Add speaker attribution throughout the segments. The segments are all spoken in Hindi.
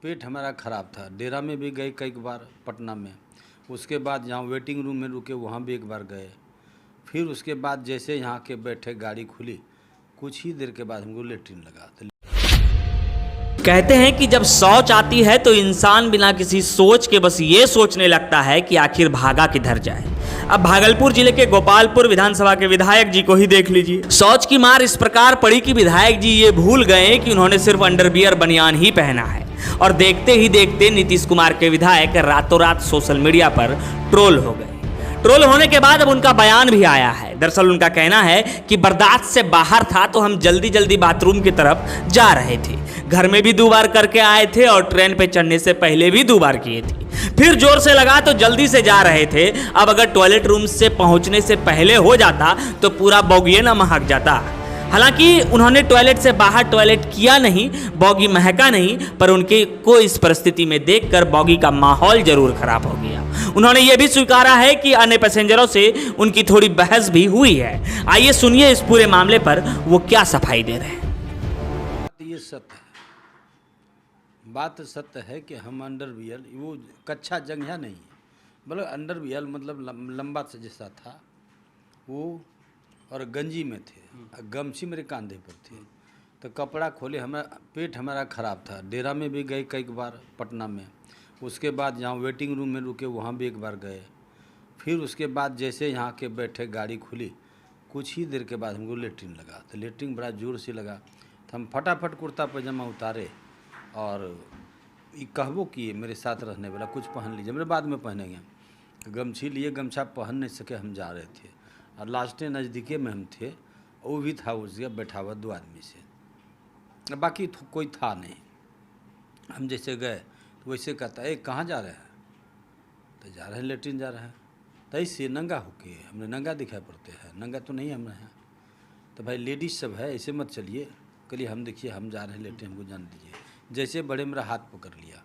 Speaker 1: पेट हमारा ख़राब था। डेरा में भी गए कई बार पटना में, उसके बाद जहाँ वेटिंग रूम में रुके वहाँ भी एक बार गए। फिर उसके बाद जैसे यहाँ के बैठे गाड़ी खुली, कुछ ही देर के बाद हमको लेटरिन लगा। तो
Speaker 2: कहते हैं कि जब सोच आती है तो इंसान बिना किसी सोच के बस ये सोचने लगता है कि आखिर भागा किधर जाए। अब भागलपुर जिले के गोपालपुर विधानसभा के विधायक जी को ही देख लीजिए। सोच की मार इस प्रकार पड़ी कि विधायक जी ये भूल गए कि उन्होंने सिर्फ अंडरवियर बनियान ही पहना है, और देखते ही देखते नीतीश कुमार के विधायक रातों रात सोशल मीडिया पर ट्रोल हो गए। ट्रोल होने के बाद अब उनका बयान भी आया है। दरअसल उनका कहना है कि बर्दाश्त से बाहर था तो हम जल्दी जल्दी बाथरूम की तरफ जा रहे थे। घर में भी 2 बार करके आए थे और ट्रेन पे चढ़ने से पहले भी 2 बार किए थे। फिर जोर से लगा तो जल्दी से जा रहे थे। अब अगर टॉयलेट रूम से पहुंचने से पहले हो जाता तो पूरा बौगिए ना महक जाता। हालांकि उन्होंने टॉयलेट से बाहर टॉयलेट किया नहीं, बॉगी महका नहीं, पर उनके को इस परिस्थिति में देखकर बॉगी का माहौल जरूर खराब हो गया। उन्होंने ये भी स्वीकारा है कि अन्य पैसेंजरों से उनकी थोड़ी बहस भी हुई है। आइए सुनिए इस पूरे मामले पर वो क्या सफाई दे रहे हैं।
Speaker 1: ये सत्य है, बात सत्य है कि हम अंडरवियर, वो कच्चा जंघिया नहीं है, मतलब अंडरवियर मतलब लंबा से जैसा था वो, और गंजी में थे, गमछी मेरे कंधे पर थे। तो कपड़ा खोले, हमारा पेट हमारा ख़राब था। डेरा में भी गए कई बार पटना में, उसके बाद जहाँ वेटिंग रूम में रुके वहाँ भी एक बार गए। फिर उसके बाद जैसे यहाँ के बैठे गाड़ी खुली, कुछ ही देर के बाद हमको लेटरिन लगा। तो लेटरिन बड़ा ज़ोर से लगा, तो हम फटाफट कुर्ता पैजामा उतारे और ये कहबो किए मेरे साथ रहने वाला कुछ पहन लीजिए, मेरे बाद में पहनेंगे। गमछी लिए, गमछा पहन नहीं सके, हम जा रहे थे और लास्ट नज़दीके में हम थे। वो भी था उस जगह बैठा हुआ 2 आदमी से, बाकी कोई था नहीं। हम जैसे गए तो वैसे कहता है कहाँ जा रहे हैं, तो जा रहे हैं लेटरिन जा रहे हैं। तो ऐसे नंगा होके, हमने नंगा दिखाई पड़ते हैं, नंगा तो नहीं हम हैं। तो भाई लेडीज़ सब है, ऐसे मत चलिए। कहिए हम देखिए हम जा रहे हैं लेटरिन, हमको जान दीजिए। जैसे बड़े मेरा हाथ पकड़ लिया,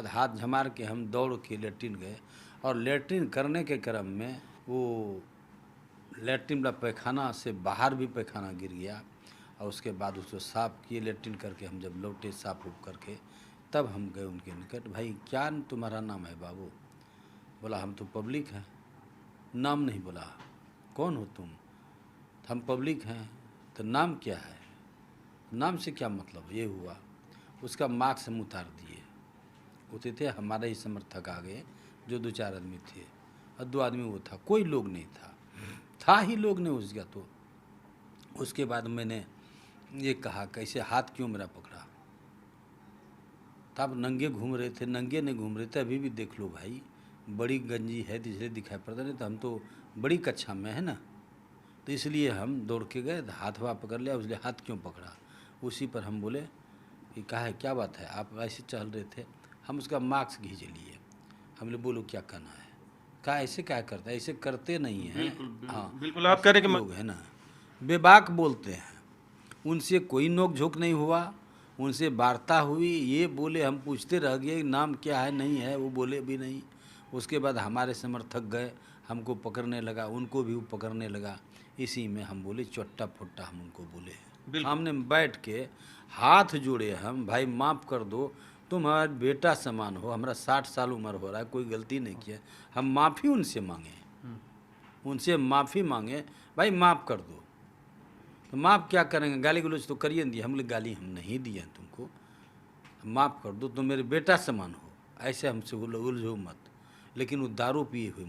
Speaker 1: हाथ झमार के हम दौड़ के लेटरिन गए। और लेटरिन करने के क्रम में वो लेटरिन वाला पैखाना से बाहर भी पैखाना गिर गया, और उसके बाद उसको साफ़ किए। लेटरिन करके हम जब लौटे साफ उप करके, तब हम गए उनके निकट। भाई क्या तुम्हारा नाम है बाबू? बोला हम तो पब्लिक हैं। नाम नहीं बोला, कौन हो तुम? हम पब्लिक हैं। तो नाम क्या है? नाम से क्या मतलब? ये हुआ। उसका मार्क्स हम उतार दिए। होते थे हमारे ही समर्थक आ गए, जो 2-4 आदमी थे, और 2 आदमी वो था, कोई लोग नहीं था ही लोग नहीं उस गया। तो उसके बाद मैंने ये कहा कैसे हाथ क्यों मेरा पकड़ा? तब नंगे घूम रहे थे, नंगे नहीं घूम रहे थे। अभी भी देख लो भाई, बड़ी गंजी है इसलिए दिखाई पड़ता नहीं, तो हम तो बड़ी कक्षा में है ना, तो इसलिए हम दौड़ के गए, हाथ वहाँ पकड़ लिया। उसलिए हाथ क्यों पकड़ा? उसी पर हम बोले कि कहा है क्या बात है, आप ऐसे चल रहे थे। हम उसका मार्क्स खींच लिए। हमने बोलो क्या करना है? कहा ऐसे क्या करता है, ऐसे करते नहीं हैं। हाँ
Speaker 3: बिल्कुल आप कह रहे कि
Speaker 1: लोग है ना बेबाक बोलते हैं। उनसे कोई नोक झोंक नहीं हुआ, उनसे वार्ता हुई, ये बोले, हम पूछते रह गए नाम क्या है, नहीं है, वो बोले भी नहीं। उसके बाद हमारे समर्थक गए, हमको पकड़ने लगा, उनको भी वो पकड़ने लगा। इसी में हम बोले चट्टा फुट्टा, हम उनको बोले। सामने बैठ के हाथ जोड़े हम, भाई माफ़ कर दो, तुम हमारे बेटा समान हो, हमारा 60 साल उम्र हो रहा है, कोई गलती नहीं किया। हम माफ़ी उनसे मांगे, उनसे माफ़ी मांगे, भाई माफ़ कर दो। तो माफ़ क्या करेंगे, गाली गलौज तो करिए दिए। हम लोग गाली हम नहीं दिए तुमको, माफ़ कर दो, तुम मेरे बेटा समान हो, ऐसे हमसे उलझो मत। लेकिन वो दारू पिए हुए